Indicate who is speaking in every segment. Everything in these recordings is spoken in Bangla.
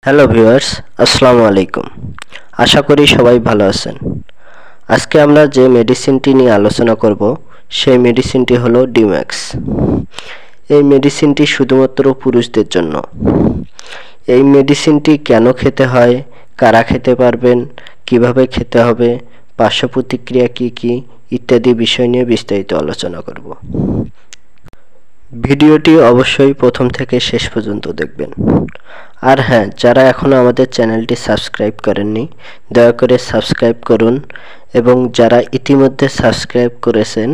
Speaker 1: হ্যালো ভিউয়ার্স, আসসালামু আলাইকুম। আশা করি সবাই ভালো আছেন। আজকে আমরা যে মেডিসিনটি নিয়ে আলোচনা করব সেই মেডিসিনটি হলো ডিম্যাক্স। এই মেডিসিনটি শুধুমাত্র পুরুষদের জন্য। এই মেডিসিনটি কেন খেতে হয়, কারা খেতে পারবেন, কিভাবে খেতে হবে, পার্শ্ব প্রতিক্রিয়া কী কী ইত্যাদি বিষয় নিয়ে বিস্তারিত আলোচনা করব। ভিডিওটি অবশ্যই প্রথম থেকে শেষ পর্যন্ত দেখবেন। আর হ্যাঁ, যারা এখনও আমাদের চ্যানেলটি সাবস্ক্রাইব করেননি দয়া করে সাবস্ক্রাইব করুন, এবং যারা ইতিমধ্যে সাবস্ক্রাইব করেছেন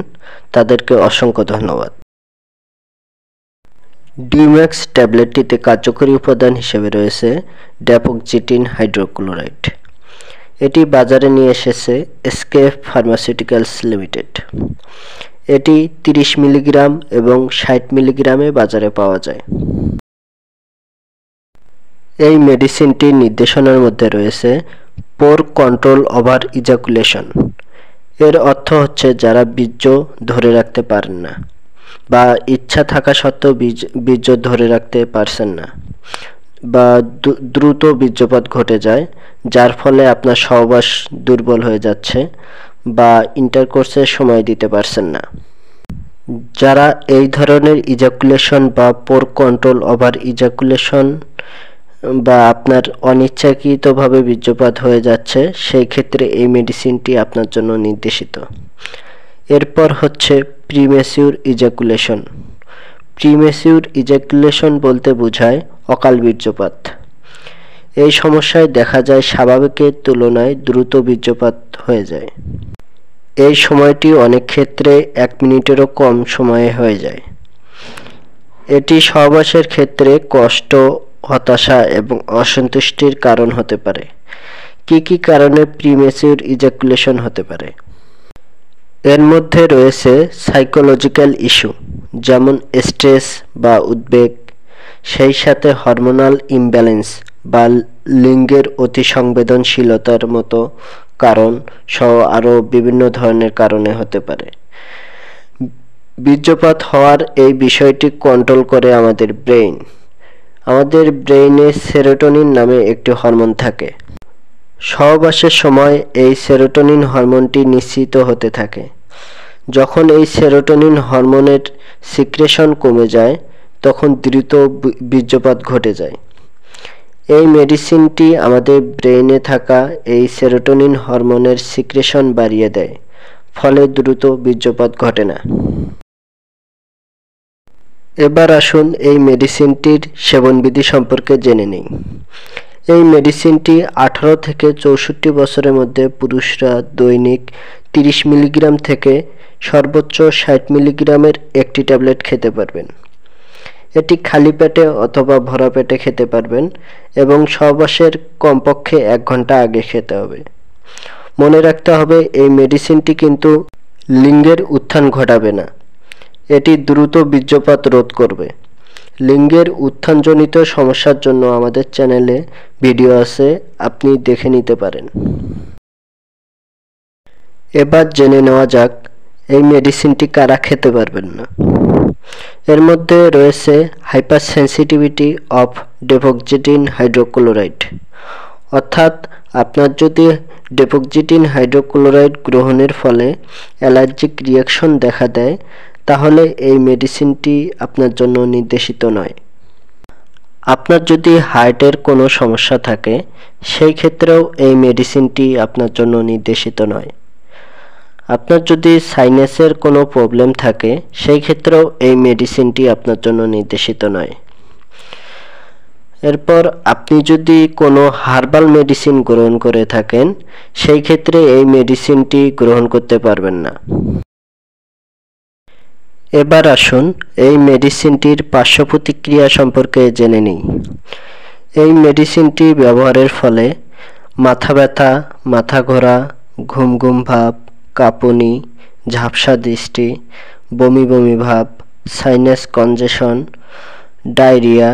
Speaker 1: তাদেরকে অসংখ্য ধন্যবাদ। ডিম্যাক্স ট্যাবলেটটিতে কার্যকরী উপাদান হিসেবে রয়েছে ড্যাপোক্সিটিন হাইড্রোক্লোরাইড। এটি বাজারে নিয়ে এসেছে এসকেএফ ফার্মাসিউটিক্যালস লিমিটেড। এটি 30 মিলিগ্রাম এবং 60 মিলিগ্রামে বাজারে পাওয়া যায়। এই মেডিসিনটির নির্দেশনার মধ্যে রয়েছে পোর কন্ট্রোল ওভার ইজাকুলেশন। এর অর্থ হচ্ছে যারা বীর্য ধরে রাখতে পারেন না বা ইচ্ছা থাকা সত্ত্বেও বীর্য ধরে রাখতে পারছেন না, বা দ্রুত বীর্যপাত ঘটে যায়, যার ফলে আপনার সহবাস দুর্বল হয়ে যাচ্ছে বা ইন্টারকোর্সে সময় দিতে পারছেন না। যারা এই ধরনের ইজাকুলেশন বা পোর কন্ট্রোল ওভার ইজাকুলেশন বা আপনার অনিচ্ছাকৃতভাবে বীর্যপাত হয়ে যাচ্ছে, সেই ক্ষেত্রে এই মেডিসিনটি আপনার জন্য নির্দেশিত। এরপর হচ্ছে প্রিমেচিউর ইজাকুলেশন। প্রিমেচিউর ইজাকুলেশন বলতে বোঝায় অকাল বীর্যপাত। এই সমস্যায় দেখা যায় স্বাভাবিকের তুলনায় দ্রুত বীর্যপাত হয়ে যায়। এই সময়টি অনেক ক্ষেত্রে 1 মিনিটেরও কম সময়ে হয়ে যায়। এটি সহবাসের ক্ষেত্রে কষ্ট, হতাশা এবং অসন্তুষ্টির কারণ হতে পারে। কি কি কারণে প্রিমেচিউর ইজাকুলেশন হতে পারে? এর মধ্যে রয়েছে সাইকোলজিক্যাল ইস্যু, যেমন স্ট্রেস বা উদ্বেগ, সেই সাথে হরমোনাল ইমব্যালেন্স বা লিঙ্গের অতিসংবেদনশীলতার মতো কারণ সহ আরও বিভিন্ন ধরনের কারণে হতে পারে। বীর্যপাত হওয়ার এই বিষয়টি কন্ট্রোল করে আমাদের ব্রেইন। আমাদের ব্রেইনে সেরোটোনিন নামে একটি হরমোন থাকে। সহবাসের সময় এই সেরোটোনিন হরমোনটি নিঃসৃত হতে থাকে। যখন এই সেরোটোনিন হরমোনের সিক্রেশন কমে যায় তখন দ্রুত বীর্যপাত ঘটে যায়। এই মেডিসিনটি আমাদের ব্রেইনে থাকা এই সেরোটোনিন হরমোনের সিক্রেশন বাড়িয়ে দেয়, ফলে দ্রুত বীর্যপাত ঘটে না। এবার আসুন এই মেডিসিনটির সেবনবিধি সম্পর্কে জেনে নিই। এই মেডিসিনটি 18 থেকে 64 বছরের মধ্যে পুরুষরা দৈনিক 30 মিলিগ্রাম থেকে সর্বোচ্চ 60 মিলিগ্রামের একটি ট্যাবলেট খেতে পারবেন। এটি খালি পেটে অথবা ভরা পেটে খেতে পারবেন এবং সহবাসের কমপক্ষে 1 ঘন্টা আগে খেতে হবে। মনে রাখতে হবে এই মেডিসিনটি কিন্তু লিঙ্গের উত্থান ঘটাবে না, এটি দ্রুত বীর্যপাত রোধ করবে। লিঙ্গের উত্থানজনিত সমস্যার জন্য আমাদের চ্যানেলে ভিডিও আছে, আপনি দেখে নিতে পারেন। এবার জেনে নেওয়া যাক এই মেডিসিনটি কারা খেতে পারবেন না। এর মধ্যে রয়েছে হাইপার সেন্সিটিভিটি অফ ডেপোক্সিটিন হাইড্রোক্লোরাইড, অর্থাৎ আপনার যদি ডেপোক্সিটিন হাইড্রোক্লোরাইড গ্রহণের ফলে অ্যালার্জিক রিয়াকশন দেখা দেয় তাহলে এই মেডিসিনটি আপনার জন্য নির্দেশিত নয়। আপনার যদি হার্টের কোনো সমস্যা থাকে সেই ক্ষেত্রেও এই মেডিসিনটি আপনার জন্য নির্দেশিত নয়। আপনার যদি সাইনাসের কোনো প্রবলেম থাকে সেই ক্ষেত্রেও এই মেডিসিনটি আপনার জন্য নির্দেশিত নয়। এরপর আপনি যদি কোনো হার্বাল মেডিসিন গ্রহণ করে থাকেন সেই ক্ষেত্রে এই মেডিসিনটি গ্রহণ করতে পারবেন না। এবার আসুন এই মেডিসিনটির পার্শ্ব প্রতিক্রিয়া সম্পর্কে জেনে নিই। এই মেডিসিনটি ব্যবহারের ফলে মাথা ব্যথা, মাথা ঘোরা, ঘুম ঘুম ভাব, কাঁপুনি, ঝাপসা দৃষ্টি, বমি বমি ভাব, সাইনাস কনজেশন, ডায়রিয়া,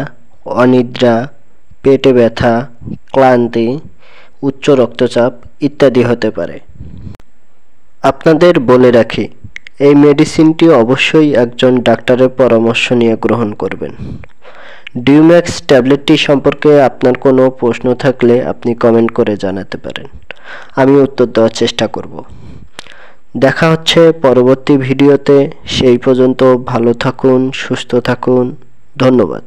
Speaker 1: অনিদ্রা, পেটে ব্যথা, ক্লান্তি, উচ্চ রক্তচাপ ইত্যাদি হতে পারে। আপনাদের বলে রাখি এই মেডিসিনটি অবশ্যই একজন ডাক্তারের পরামর্শ নিয়ে গ্রহণ করবেন। ডিউম্যাক্স ট্যাবলেটটি সম্পর্কে আপনার কোনো প্রশ্ন থাকলে আপনি কমেন্ট করে জানাতে পারেন, আমি উত্তর দেওয়ার চেষ্টা করব। দেখা হচ্ছে পরবর্তী ভিডিওতে, সেই পর্যন্ত ভালো থাকুন, সুস্থ থাকুন, ধন্যবাদ।